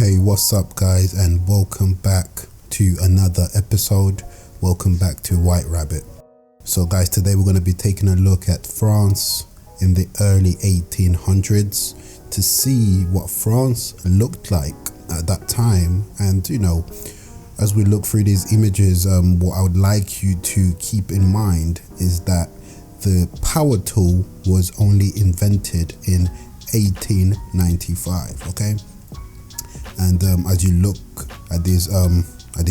Hey, what's up guys, and welcome back to another episode. Welcome back to White Rabbit. So guys, today we're going to be taking a look at France in the early 1800s to see what France looked like at that time. And as we look through these images, what I would like you to keep in mind is that the power tool was only invented in 1895. Okay, and as you look at these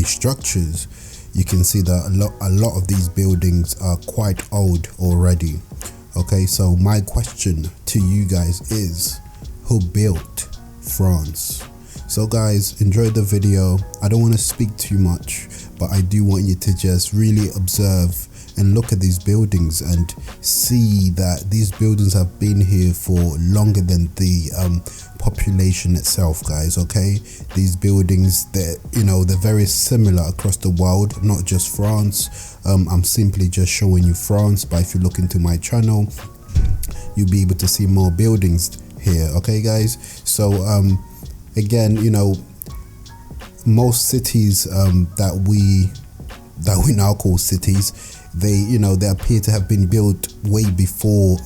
structures, you can see that a lot of these buildings are quite old already. Okay, so my question to you guys is, who built France? So guys, enjoy the video. I don't want to speak too much, but I do want you to just really observe and look at these buildings and see that these buildings have been here for longer than the population itself, guys. Okay, these buildings, they're very similar across the world, not just France. I'm simply just showing you France, but if you look into my channel, you'll be able to see more buildings here. Okay guys, so again, most cities that we now call cities, they appear to have been built way before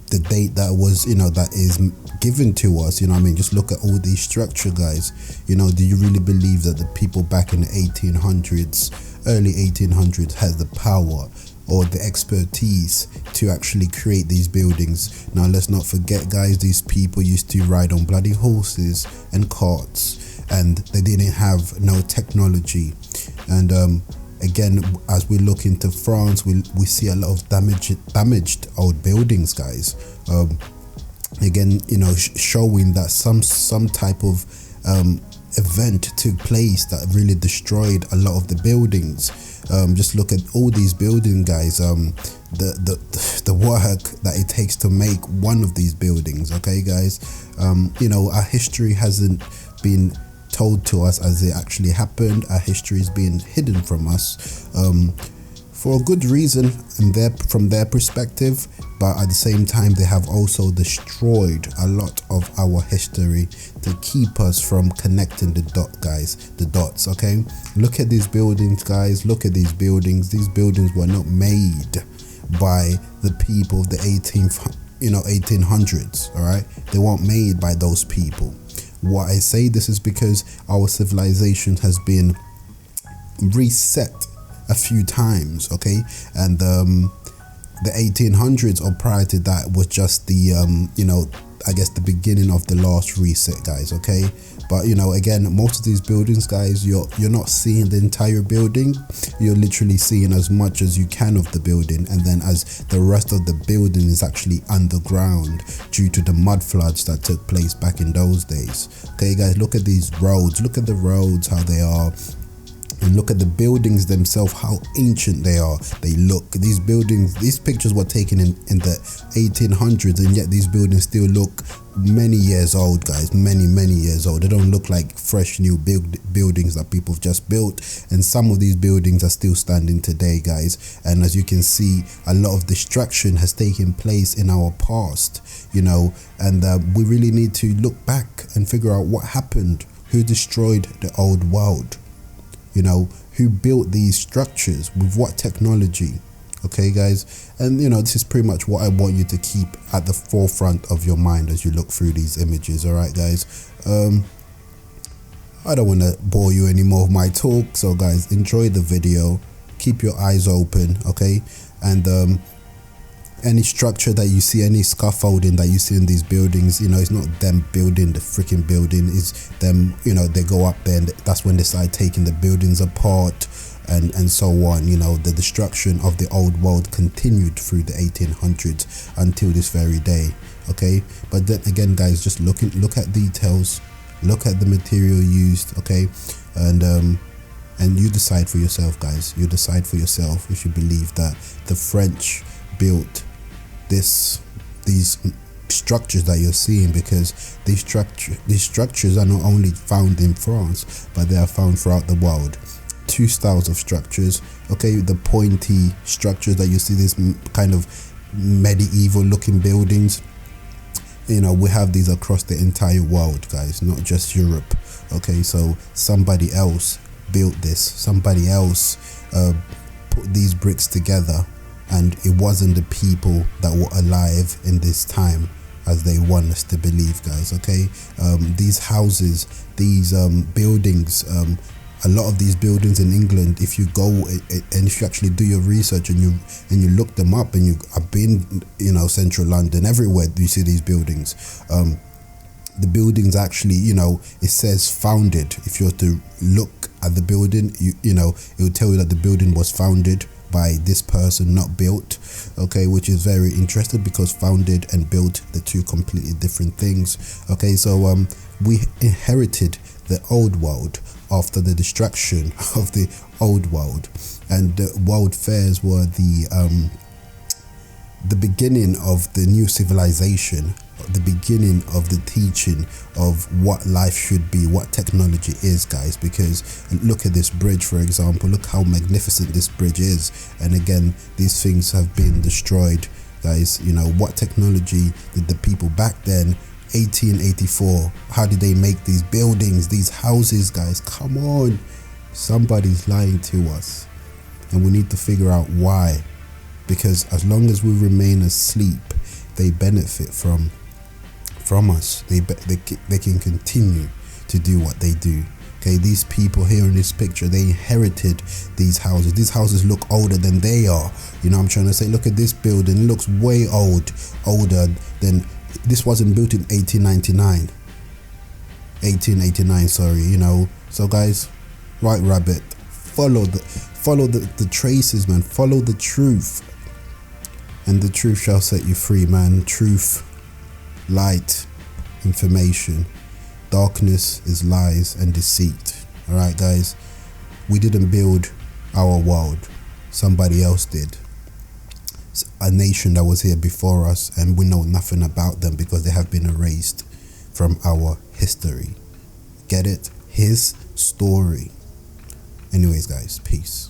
the date that was that is given to us. Just look at all these structure, guys. Do you really believe that the people back in the 1800s, early 1800s, had the power or the expertise to actually create these buildings? Now let's not forget, guys, these people used to ride on bloody horses and carts, and they didn't have no technology. And again, as we look into France, we see a lot of damaged old buildings, guys. Again, showing that some type of event took place that really destroyed a lot of the buildings. Just look at all these buildings, guys. The work that it takes to make one of these buildings. Okay guys, our history hasn't been told to us as it actually happened. Our history is being hidden from us for a good reason, and from their perspective, but at the same time they have also destroyed a lot of our history to keep us from connecting the dots. Okay, look at these buildings, guys. Look at these buildings. These buildings were not made by the people of the 1800s. All right, they weren't made by those people. Why I say this is because our civilization has been reset a few times. Okay, and the 1800s or prior to that was just the I guess the beginning of the last reset, guys. Okay, but again, most of these buildings, guys, you're not seeing the entire building. You're literally seeing as much as you can of the building, and then as the rest of the building is actually underground due to the mud floods that took place back in those days. Okay guys, look at these roads. Look at the roads, how they are. And look at the buildings themselves, how ancient they are. They look, these buildings, these pictures were taken in the 1800s, and yet these buildings still look many years old, guys. Many years old. They don't look like fresh new buildings that people have just built. And some of these buildings are still standing today, guys. And as you can see, a lot of destruction has taken place in our past, and we really need to look back and figure out what happened. Who destroyed the old world? Who built these structures with what technology? Okay guys, and this is pretty much what I want you to keep at the forefront of your mind as you look through these images. All right guys, I don't want to bore you anymore with my talk, so guys, enjoy the video, keep your eyes open. Okay, and any structure that you see, any scaffolding that you see in these buildings, it's not them building the freaking building, it's them, they go up there and that's when they start taking the buildings apart and so on. The destruction of the old world continued through the 1800s until this very day. Okay, but then again, guys, just look at details, look at the material used. Okay, and you decide for yourself, guys. You decide for yourself if you believe that the French built these structures that you're seeing, because these structures are not only found in France, but they are found throughout the world. Two styles of structures. Okay, the pointy structures that you see, this kind of medieval looking buildings, you know, we have these across the entire world, guys, not just Europe. Okay, so somebody else built this, somebody else put these bricks together, and it wasn't the people that were alive in this time as they want us to believe, guys. Okay, these houses, these buildings, a lot of these buildings in England, if you go and if you actually do your research and you look them up, and I've been, you know, central London, everywhere you see these buildings. The buildings actually, you know, it says founded. If you were to look at the building, you know, it will tell you that the building was founded by this person, not built. Okay, which is very interesting, because founded and built, the two completely different things. Okay, so we inherited the old world after the destruction of the old world, and the world fairs were the beginning of the new civilization, the beginning of the teaching of what life should be, what technology is, guys. Because look at this bridge, for example. Look how magnificent this bridge is, and again, these things have been destroyed, guys. You know, what technology did the people back then, 1884, how did they make these buildings, these houses, guys? Come on, somebody's lying to us, and we need to figure out why. Because as long as we remain asleep, they benefit from us. They can continue to do what they do. Okay, these people here in this picture, they inherited these houses. These houses look older than they are. You know what I'm trying to say? Look at this building. It looks way older than, this wasn't built in 1889, sorry, you know. So guys, White Rabbit, follow the traces, man. Follow the truth, and the truth shall set you free, man. Truth, light, information. Darkness is lies and deceit. All right, guys, we didn't build our world, somebody else did. It's a nation that was here before us, and we know nothing about them because they have been erased from our history. Get it? His story. Anyways, guys, peace.